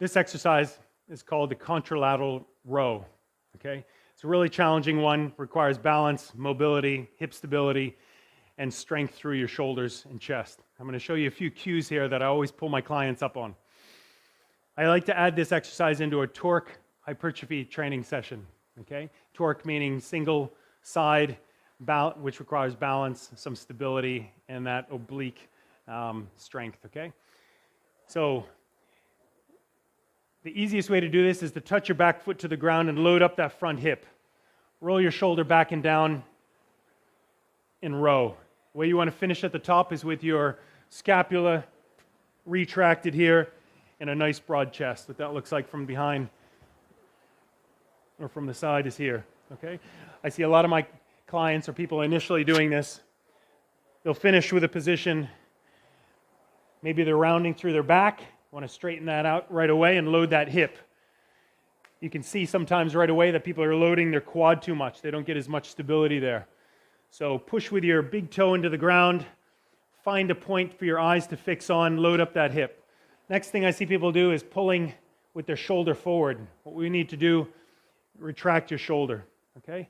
This exercise is called the Contralateral Row, okay? It's a really challenging one, requires balance, mobility, hip stability, and strength through your shoulders and chest. I'm going to show you a few cues here that I always pull my clients up on. I like to add this exercise into a torque hypertrophy training session, okay? Torque meaning single side, which requires balance, some stability, and that oblique strength, okay? So the easiest way to do this is to touch your back foot to the ground and load up that front hip. Roll your shoulder back and down in row. The way you want to finish at the top is with your scapula retracted here and a nice broad chest. What that looks like from behind or from the side is here, okay? I see a lot of my clients or people initially doing this. They'll finish with a position, maybe they're rounding through their back, want to straighten that out right away and load that hip. You can see sometimes right away that people are loading their quad too much. They don't get as much stability there. So push with your big toe into the ground, find a point for your eyes to fix on, load up that hip. Next thing I see people do is pulling with their shoulder forward. What we need to do, retract your shoulder, okay?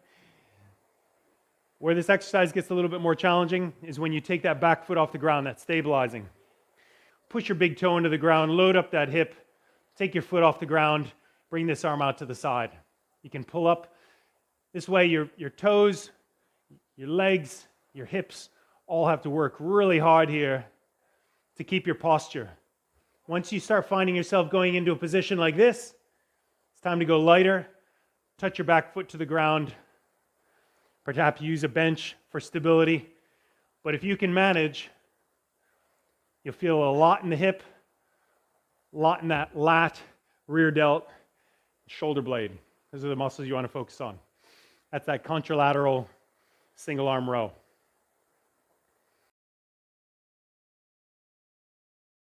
Where this exercise gets a little bit more challenging is when you take that back foot off the ground, that's stabilizing. Push your big toe into the ground, load up that hip, take your foot off the ground, bring this arm out to the side. You can pull up. This way your toes, your legs, your hips all have to work really hard here to keep your posture. Once you start finding yourself going into a position like this, it's time to go lighter, touch your back foot to the ground, perhaps use a bench for stability. But if you can manage, you'll feel a lot in the hip, a lot in that lat, rear delt, shoulder blade. Those are the muscles you want to focus on. That's that contralateral single arm row.